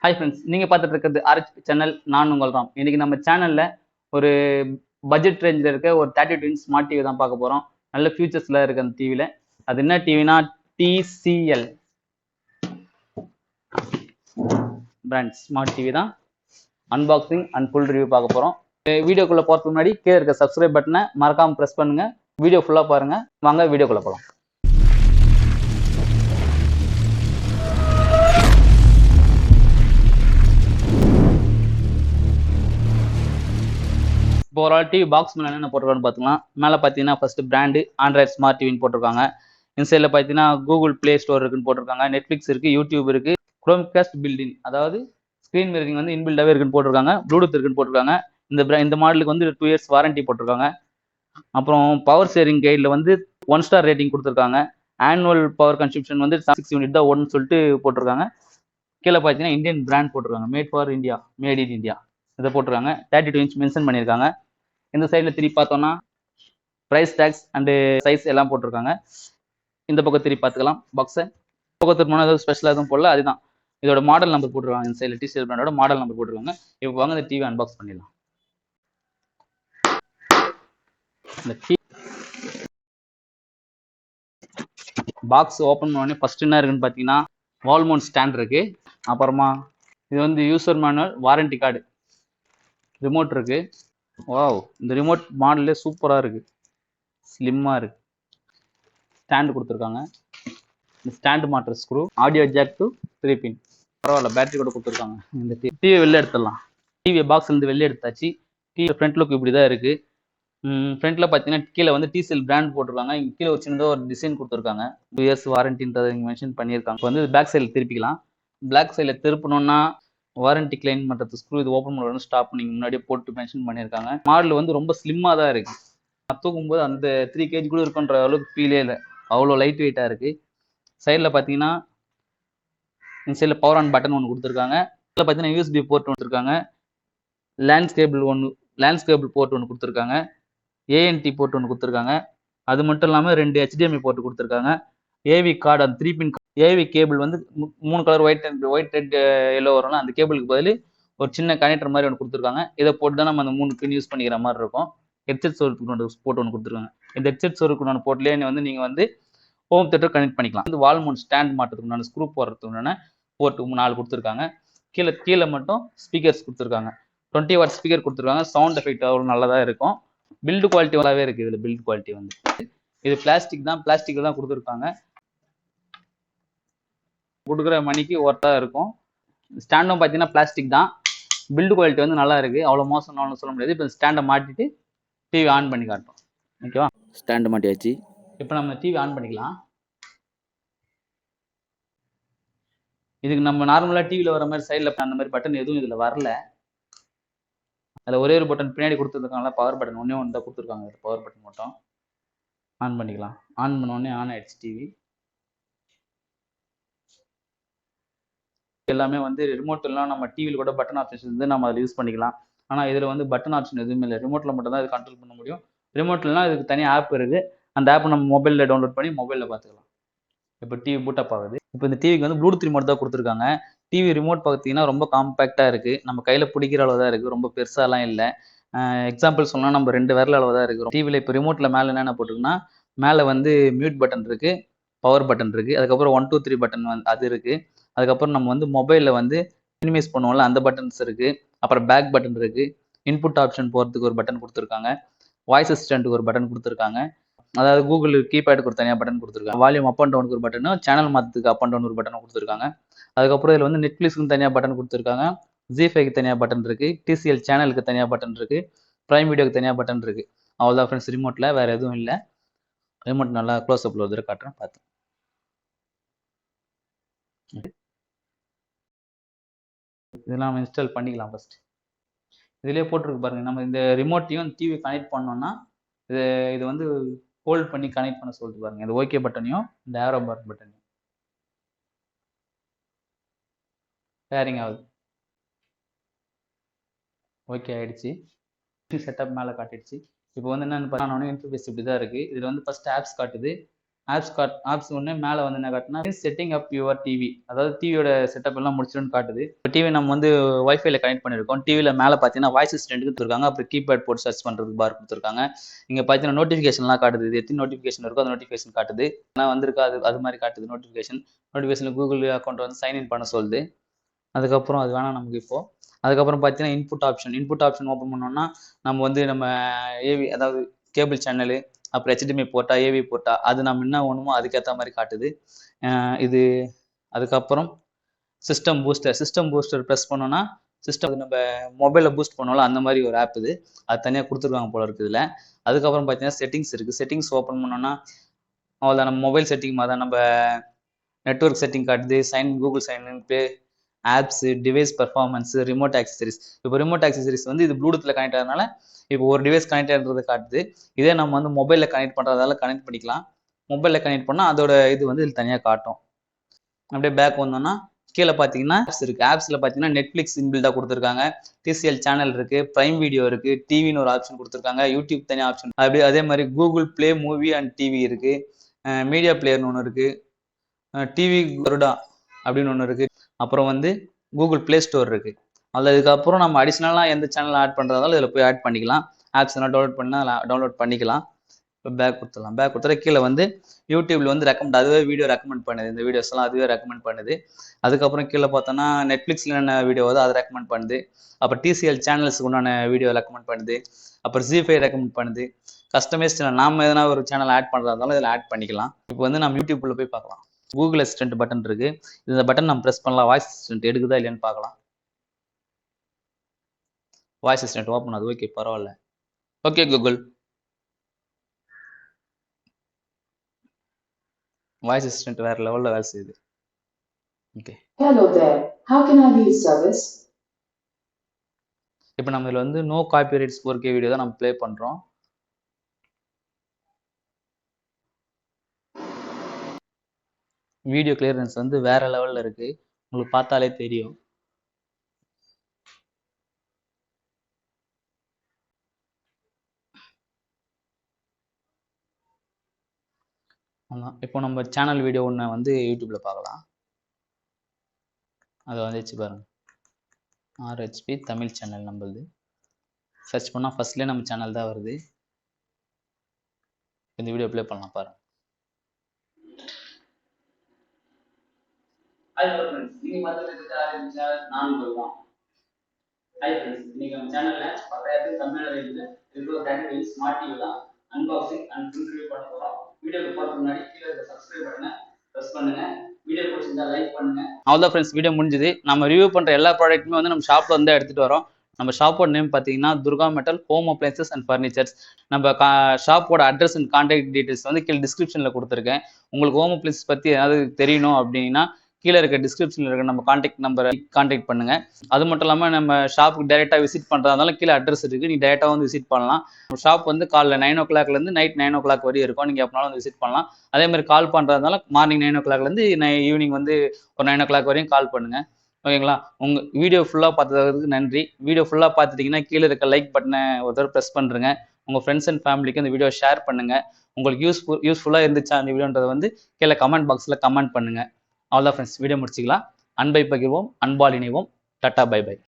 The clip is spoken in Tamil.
ஹாய் ஃப்ரெண்ட்ஸ், நீங்கள் பார்த்துட்டு இருக்கிறது RHP சேனல். நான் உங்கள் ராம். இன்னைக்கு நம்ம சேனலில் ஒரு பட்ஜெட் ரேஞ்சில் இருக்க ஒரு 32 இன்ச் ஸ்மார்ட் டிவி தான் பார்க்க போகிறோம். நல்ல ஃபியூச்சர்ஸில் இருக்க அந்த டிவியில். அது என்ன டிவினா TCL பிராண்ட் ஸ்மார்ட் டிவி தான். அன்பாக்சிங் அண்ட் ஃபுல் ரிவ்யூ பார்க்க போகிறோம். வீடியோக்குள்ளே போகிறதுக்கு முன்னாடி கீழே இருக்க சப்ஸ்கிரைப் பட்டனை மறக்காமல் ப்ரெஸ் பண்ணுங்கள். வீடியோ ஃபுல்லாக பாருங்கள். வாங்க வீடியோக்குள்ளே போகலாம். இப்போ ஒரு டிவி பாக்ஸ் மேலே என்ன போட்டிருக்கான்னு பார்த்துக்கலாம். மேலே பார்த்தீங்கன்னா ஃபர்ஸ்ட் பிராண்டு ஆண்ட்ராய்ட் ஸ்மார்ட் டிவின்னு போட்டிருக்காங்க. இன்சைடில் பார்த்தீங்கன்னா கூகுள் ப்ளே ஸ்டோர் இருக்குன்னு போட்டிருக்காங்க, நெட்ஃப்ளிக்ஸ் இருக்குது, யூடியூப் இருக்குது, குரோம்காஸ்ட் பில்டின் அதாவது ஸ்க்ரீன் மிரரிங் வந்து இன்பில்டாகவே இருக்குன்னு போட்டிருக்காங்க, ப்ளூடூத் இருக்குன்னு போட்டிருக்காங்க. இந்த மாடலுக்கு வந்து 2 இயர்ஸ் வாரண்டி போட்டிருக்காங்க. அப்புறம் பவர் ஷேரிங் கைடில் வந்து 1 ஸ்டார் ரேட்டிங் கொடுத்துருக்காங்க. ஆனுவல் பவர் கன்சம்ஷன் வந்து 6 யூனிட் தான் ஒன்று சொல்லிட்டு போட்டிருக்காங்க. கீழே பார்த்தீங்கன்னா இந்தியன் பிராண்ட் போட்டிருக்காங்க, made for India, made in India இதை போட்டிருக்காங்க. 32 இன்ச் மென்ஷன் பண்ணியிருக்காங்க. இந்த சைடில் திருப்பி பார்த்தோம்னா ப்ரைஸ் டேக்ஸ் அண்டு சைஸ் எல்லாம் போட்டிருக்காங்க. இந்த பக்கம் திருப்பி பார்த்துக்கலாம். பாக்ஸை பக்கத்துக்கு போனால் ஏதாவது ஸ்பெஷலாக எதுவும் போடல, அதுதான் இதோட மாடல் நம்பர் போட்டிருக்காங்க. இந்த சைடில் TCL பிராண்டோட மாடல் நம்பர் போட்டிருக்காங்க. இப்போ வாங்க இந்த டிவி அன்பாக்ஸ் பண்ணிடலாம். இந்த பாக்ஸ் ஓப்பன் பண்ணோடனே ஃபர்ஸ்ட் என்ன இருக்குன்னு பார்த்தீங்கன்னா வால் மவுண்ட் ஸ்டாண்ட் இருக்கு. அப்புறமா இது வந்து user manual, warranty card, remote இருக்கு. வாவ், இந்த ரிமோட் மாடலே சூப்பராக இருக்கு, ஸ்லிம்மாக இருக்கு. ஸ்டாண்டு கொடுத்துருக்காங்க. இந்த ஸ்டாண்டு மாட்டுற screw, audio jack to 3 pin, பரவாயில்ல, பேட்டரி கூட கொடுத்துருக்காங்க. இந்த டிவி வெளில எடுத்துடலாம். டிவி பாக்ஸ்லேருந்து வெளில எடுத்தாச்சு. டிவி ஃப்ரண்ட் லுக் இப்படி தான் இருக்குது. ஃப்ரண்ட்டில் பார்த்தீங்கன்னா கீழே வந்து TCL பிராண்ட் போட்டிருக்காங்க. இங்கே கீழே ஒரு சின்னதாக ஒரு டிசைன் கொடுத்துருக்காங்க. 2 இயர்ஸ் வாரண்டின்றதை இங்கே மென்ஷன் பண்ணியிருக்காங்க. இப்போ வந்து பேக் சைடில் திருப்பிக்கலாம். பேக் சைடில் திருப்பணும்னா வாரண்டி கிளைம் பண்ணுறது ஸ்க்ரூ இது ஓப்பன் பண்ணுறது ஸ்டாப் நீங்கள் முன்னாடியே போட்டு மென்ஷன் பண்ணியிருக்காங்க. மாடல் வந்து ரொம்ப ஸ்லிம்மாக தான் இருக்குது. தூக்கும்போது அந்த 3 kg கூட இருக்குன்ற அளவுக்கு ஃபீலே இல்லை, அவ்வளோ லைட் வெயிட்டாக இருக்குது. சைடில் பார்த்தீங்கன்னா இந்த சைடில் பவர் ஆன் பட்டன் ஒன்று கொடுத்துருக்காங்க. இதில் பார்த்தீங்கன்னா USB போர்ட் ஒன்று இருக்காங்க, லேண்ட்ஸ்கேபிள் போர்ட் ஒன்று கொடுத்துருக்காங்க, ANT போர்ட் ஒன்று கொடுத்துருக்காங்க. அது மட்டும் இல்லாமல் 2 HDMI போர்ட் கொடுத்துருக்காங்க. AV கார்டு, அந்த 3 பின் AV கேபிள் வந்து 3 கலர் ஒயிட் ரெட் எல்லோ வரும்ல, அந்த கேபிளுக்கு பதில் ஒரு சின்ன கனெக்டர் மாதிரி ஒன்று கொடுத்துருக்காங்க. இதை போட்டு தான் நம்ம அந்த 3 பின் யூஸ் பண்ணிக்கிற மாதிரி இருக்கும். ஹெட்செட் சோருக்கு போர்ட் ஒன்று கொடுத்துருக்காங்க. இந்த ஹெட்செட் சோருக்கு போர்ட்லேயே வந்து நீங்கள் வந்து ஹோம் தியேட்டர் கனெக்ட் பண்ணிக்கலாம். வந்து வால் மவுண்ட் ஸ்டாண்ட் மாட்டுறதுக்கு ஸ்க்ரூ போடுறதுக்கு போர்ட் 4 கொடுத்துருக்காங்க. கீழே மட்டும் ஸ்பீக்கர்ஸ் கொடுத்துருக்காங்க. 20 வாட் ஸ்பீக்கர் கொடுத்துருக்காங்க. சவுண்ட் எஃபெக்ட் அவ்வளோ நல்லாதான் இருக்கும். பில்டு குவாலிட்டி நல்லாவே இருக்குது. இதில் பில்டு குவாலிட்டி வந்து இது பிளாஸ்டிக் தான் கொடுத்துருக்காங்க. கொடுக்குற மணிக்கு ஒர்த்தாக இருக்கும். ஸ்டாண்டும் பார்த்தீங்கன்னா பிளாஸ்டிக் தான். பில்டு குவாலிட்டி வந்து நல்லா இருக்குது, அவ்வளோ மோசம்னு சொல்ல முடியாது. இப்போ ஸ்டாண்டை மாட்டிட்டு டிவி ஆன் பண்ணி காட்டுறோம். ஓகேவா, ஸ்டாண்டு மாட்டியாச்சு. இப்போ நம்ம டிவி ஆன் பண்ணிக்கலாம். இதுக்கு நம்ம நார்மலாக டிவியில் வர மாதிரி சைடில் அந்த மாதிரி பட்டன் எதுவும் இதில் வரல. அதில் ஒரே ஒரு பட்டன் பின்னாடி கொடுத்துருக்காங்களா, பவர் பட்டன் ஒன்றே ஒன்று தான் கொடுத்துருக்காங்க. பவர் பட்டன் மட்டும் ஆன் பண்ணிக்கலாம். ஆன் பண்ணோடனே ஆன் ஆயிடுச்சு டிவி. எல்லாமே வந்து ரிமோட்லாம் நம்ம டிவியில் கூட பட்டன் ஆப்ஷன்ஸ் வந்து நம்ம அதில் யூஸ் பண்ணிக்கலாம். ஆனால் இதில் வந்து பட்டன் ஆப்ஷன் எதுவுமே இல்லை. ரிமோட்டில் மட்டும் தான் இது கண்ட்ரோல் பண்ண முடியும். ரிமோட்லாம் இதுக்கு தனியாக ஆப் இருக்குது. அந்த ஆப் நம்ம மொபைலில் டவுன்லோட் பண்ணி மொபைலில் பார்த்துக்கலாம். இப்போ டிவி பூட் அப் ஆகுது. இப்போ இந்த டிவிக்கு வந்து ப்ளூடூத் ரிமோட் தான் கொடுத்துருக்காங்க. டிவி ரிமோட் பார்த்தீங்கன்னா ரொம்ப காம்பேக்டாக இருக்குது. நம்ம கையில் பிடிக்கிற அளவு தான் இருக்குது, ரொம்ப பெருசாலாம் இல்லை. எக்ஸாம்பிள் சொன்னால் நம்ம 2 விரல் அளவு தான் இருக்குது டிவியில். இப்போ ரிமோட்டில் மேலே என்னென்ன போட்டுருக்குன்னா, மேலே வந்து மியூட் பட்டன் இருக்குது, பவர் பட்டன் இருக்குது, அதுக்கப்புறம் 1 2 3 பட்டன் வந்து அது இருக்குது. அதுக்கப்புறம் நம்ம வந்து மொபைலில் வந்து மினிமைஸ் பண்ணுவோம்ல, அந்த பட்டன்ஸ் இருக்குது. அப்புறம் பேக் பட்டன் இருக்குது. இன்புட் ஆப்ஷன் போகிறதுக்கு ஒரு பட்டன் கொடுத்துருக்காங்க. வாய்ஸ் அசிஸ்டண்ட்டுக்கு ஒரு பட்டன் கொடுத்துருக்காங்க. அதாவது கூகுள் கீபேடுக்கு ஒரு தனியாக பட்டன் கொடுத்துருக்காங்க. வால்யூம் அப் அண்ட் டவுனுக்கு ஒரு பட்டனும், சேனல் மாற்றத்துக்கு அப் அண்ட் டவுன் ஒரு பட்டனும் கொடுத்துருக்காங்க. அதுக்கப்புறம் இதில் வந்து நெட்ஃப்ளிக்ஸ்க்கு தனியாக பட்டன் கொடுத்துருக்காங்க, ஜி5க்கு தனியாக பட்டன் இருக்குது, TCL சேனலுக்கு தனியாக பட்டன் இருக்குது, ப்ரைம் வீடியோக்கு தனியாக பட்டன் இருக்குது. அவ்வளோதான் ஃப்ரெண்ட்ஸ், ரிமோட்டில் வேறு எதுவும் இல்லை. ரிமோட் நல்லா க்ளோஸ் அப்பில் ஒரு காட்டுறேன், பார்த்து. இதெல்லாம் நம்ம இன்ஸ்டால் பண்ணிக்கலாம். ஃபர்ஸ்ட் இதிலே போட்டிருக்கு பாருங்க. நம்ம இந்த ரிமோட்டையும் டிவி கனெக்ட் பண்ணோம்னா இது வந்து ஹோல்ட் பண்ணி கனெக்ட் பண்ண சொல்லிட்டு பாருங்க. இந்த ஓகே பட்டனையும் இந்த ஏரோ பார் பட்டனையும் பேரிங் ஆகுது. ஓகே ஆயிடுச்சு. செட்டப் மேலே காட்டிடுச்சு. இப்போ வந்து என்னென்னு பார்த்தீங்கன்னா இன்டர்ஃபேஸ் இப்படி தான் இருக்குது. இதில் வந்து ஃபர்ஸ்ட் ஆப்ஸ் காட்டுது. ஆப்ஸ் ஒன்று மேலே வந்து என்ன காட்டுனா செட்டிங் அப் யுவர் டிவி, அதாவது டிவியோட செட்டப் எல்லாம் முடிச்சிடுன்னு காட்டுது. இப்போ டிவி நம்ம வந்து வைஃபைல கனெக்ட் பண்ணியிருக்கோம். டிவியில் மேலே பார்த்தீங்கன்னா வாய்ஸ் அசிஸ்டன்ட் கொடுத்துருக்காங்க. அப்புறம் கீபேட் போட்டு சர்ச் பண்ணுறதுக்கு பார் கொடுத்துருக்காங்க. இங்கே பார்த்தீங்கன்னா நோட்டிஃபிகேஷன்லாம் காட்டுது. இது எத்தனை நோட்டிஃபிகேஷன் இருக்கோ அந்த நோட்டிஃபிகேஷன் காட்டுது. ஆனால் வந்திருக்கா அது மாதிரி காட்டுது நோட்டிஃபிகேஷனில் கூகுள் அக்கௌண்ட் வந்து சைன்இன் பண்ண சொல்லுது. அதுக்கப்புறம் அது வேணாம் நமக்கு இப்போ. அதுக்கப்புறம் பார்த்தீங்கன்னா இன்புட் ஆப்ஷன் ஓப்பன் பண்ணோம்னா நம்ம வந்து நம்ம ஏவி, அதாவது கேபிள் சேனலு, அப்புறம் HDMI போர்ட்டா, ஏவி போர்ட்டா, அது நம்ம என்ன வேணுமோ அதுக்கேற்ற மாதிரி காட்டுது. இது அதுக்கப்புறம் சிஸ்டம் பூஸ்டர் ப்ரெஸ் பண்ணோன்னா சிஸ்டம் நம்ம மொபைலில் பூஸ்ட் பண்ணோம்ல அந்த மாதிரி ஒரு ஆப் இது. அது தனியாக கொடுத்துருக்காங்க போல இருக்குது இதில். அதுக்கப்புறம் பார்த்தீங்கன்னா செட்டிங்ஸ் இருக்குது. செட்டிங்ஸ் ஓப்பன் பண்ணோன்னா அவ்வளோதான், நம்ம மொபைல் செட்டிங் மாதிரி தான். நம்ம நெட்ஒர்க் செட்டிங் காட்டுது, Google sign in, pay, apps, device performance, remote accessories. இப்போ ரிமோட் ஆக்சசரிஸ் வந்து இது ப்ளூடூத்தில் கனெக்ட் ஆகிறதுனால இப்போ ஒரு டிவைஸ் கனெக்ட் ஆகிறது காட்டுது. இதே நம்ம வந்து மொபைலில் கனெக்ட் பண்ணுறதால கனெக்ட் பண்ணிக்கலாம். மொபைலில் கனெக்ட் பண்ணால் அதோட இது வந்து இதில் தனியாக காட்டும். அப்படியே பேக் வந்தோம்னா கீழே பார்த்தீங்கன்னா ஆப்ஸ் இருக்குது. ஆப்ஸில் பார்த்தீங்கன்னா நெட்ஃப்ளிக்ஸ் இன்பில்டாக கொடுத்துருக்காங்க, TCL சேனல் இருக்குது, ப்ரைம் வீடியோ இருக்குது, டிவின்னு ஒரு ஆப்ஷன் கொடுத்துருக்காங்க, யூடியூப் தனியாக ஆப்ஷன். அப்படியே அதே மாதிரி Google play movie and TV இருக்குது, மீடியா பிளேயர்னு ஒன்று இருக்குது, டிவி கருடா அப்படின்னு ஒன்று இருக்குது, அப்புறம் வந்து கூகுள் ப்ளே ஸ்டோர் இருக்குது. அதில் இதுக்கப்புறம் நம்ம அடிஷ்னலாக எந்த சேனல் ஆட் பண்ணுறதாலும் இதில் போய் ஆட் பண்ணிக்கலாம். ஆப்ஸ் எல்லாம் டவுன்லோட் பண்ணிக்கலாம். இப்போ பேக் கொடுத்துட கீழே வந்து யூடியூப்ல வந்து அதுவே வீடியோ ரெக்கமெண்ட் பண்ணுது. இந்த வீடியோஸ் எல்லாம் அதுவே ரெக்கமெண்ட் பண்ணுது. அதுக்கப்புறம் கீழே பார்த்தோன்னா நெட்ஃப்ளிக்ஸ்ல என்ன வீடியோ வருதோ அதை ரெக்கமெண்ட் பண்ணுது. அப்புறம் TCL சேனல்ஸுக்கு உண்டான வீடியோ ரெக்கமெண்ட் பண்ணுது. அப்புறம் ZEE5 ரெக்கமெண்ட் பண்ணுது. கஸ்டமைஸ் சேனல் நாம எதனா ஒரு சேனல் ஆட் பண்ணுறதா இருந்தாலும் இதில் ஆட் பண்ணிக்கலாம். இப்போ வந்து நம்ம யூடியூப்ல போய் பார்க்கலாம். கூகுள் அசிஸ்டன்ட் பட்டன் இருக்கு. இந்த பட்டன் நம்ம ப்ரெஸ் பண்ணலாம். வாய்ஸ் அசிஸ்டன்ட் எடுக்குதா இல்லையான்னு பார்க்கலாம். வாய்ஸ் அசிஸ்டன்ட் ஓப்பன் ஆகுது. ஓகே, பரவாயில்ல. Okay Google. வாய்ஸ் அசிஸ்டன்ட் வேற லெவலில் வேலை செய்யுது. Okay, Hello there. How can I be of service? இப்போ நம்ம இதில் வந்து நோ காப்பிரைட்ஸ் 4K வீடியோ தான் நம்ம ப்ளே பண்ணுறோம். வீடியோ கிளியரன்ஸ் வந்து வேற லெவலில் இருக்கு, உங்களுக்கு பார்த்தாலே தெரியும். இப்போ நம்ம சேனல் வீடியோ ஒன்று வந்து யூடியூப்ல பார்க்கலாம். அதை வந்துச்சு பாருங்க, RHP தமிழ் சேனல் நம்மளுது. சர்ச் பண்ணால் ஃபர்ஸ்ட்லேயே நம்ம சேனல் தான் வருது. இந்த வீடியோ ப்ளே பண்ணலாம் பாருங்க. ஹாய் ஃப்ரெண்ட்ஸ், நீங்க பார்த்துட்டு நான் வருவோம். ஹாய் ஃப்ரெண்ட்ஸ், இன்னைக்கு நம்ம சேனல்ல 10,000 கம்மியான ரேஞ்சில் இருக்கிற கேட்டகரி ஸ்மார்ட் டிவி தான் அன்பாக்சிங் அண்ட் ரிவ்யூ பண்ண போகிறோம். வீடியோக்கு போகிறதுக்கு முன்னாடி கீழே இருக்க சப்ஸ்கிரைப் பட்டனை ப்ரெஸ் பண்ணுங்க. வீடியோ பிடிச்சிருந்தா லைக் பண்ணுங்க. அவ்வளோதான் ஃப்ரெண்ட்ஸ், வீடியோ முடிஞ்சுது. நம்ம ரிவ்யூ பண்ணுற எல்லா ப்ராடக்ட்டுமே வந்து நம்ம ஷாப்பில் வந்து எடுத்துகிட்டு வரோம். நம்ம ஷாப்போட நேம் பார்த்தீங்கன்னா Durga metal home appliances and furnitures. நம்ம ஷாப்போட அட்ரஸ் அண்ட் கான்டாக்ட் டீடைல்ஸ் வந்து கீழே டிஸ்கிரிப்ஷனில் கொடுத்துருக்கேன். உங்களுக்கு ஹோம் அப்ளைன்சஸ் பற்றி ஏதாவது தெரியணும் அப்படின்னா கீழே இருக்க டிஸ்கிரிப்ஷனில் இருக்க நம்ம கான்டாக்ட் நம்பரை கான்டாக்ட் பண்ணுங்க. அது மட்டும் இல்லாமல் நம்ம ஷாப்புக்கு டேரெக்டாக விசிட் பண்ணுறதால கீழே அட்ரஸ் இருக்குது, நீ டேரெக்டாக வந்து விசிட் பண்ணலாம். ஷாப் வந்து காலைல 9 o'clockலேருந்து நைட் 9 o'clock வரையும் இருக்கும். நீங்கள் எப்போனாலும் வந்து விசிட் பண்ணலாம். அதே மாதிரி கால் பண்ணுறதுனால மார்னிங் 9 o'clockலேருந்து ஈவினிங் வந்து ஒரு 9 o'clock வரையும் கால் பண்ணுங்கள். ஓகேங்களா? உங்கள் வீடியோ ஃபுல்லாக பார்த்ததுக்கு நன்றி. வீடியோ ஃபுல்லாக பார்த்துட்டிங்கன்னா கீழே இருக்க லைக் பட்டனை ஒரு தடவை ப்ரெஸ் பண்ணுறேங்க. உங்கள் ஃப்ரெண்ட்ஸ் அண்ட் ஃபேமிலிக்கு இந்த வீடியோ ஷேர் பண்ணுங்கள். உங்களுக்கு யூஸ்ஃபுல்லாக இருந்துச்சா அந்த வீடியோன்றதை வந்து கீழே கமெண்ட் பாக்ஸில் கமெண்ட் பண்ணுங்கள். அவ்வளோதான் ஃப்ரெண்ட்ஸ், வீடியோ முடிச்சிக்கலாம். அன்பை பகிர்வோம், அன்பால் இணைவோம். டாட்டா, பை பை.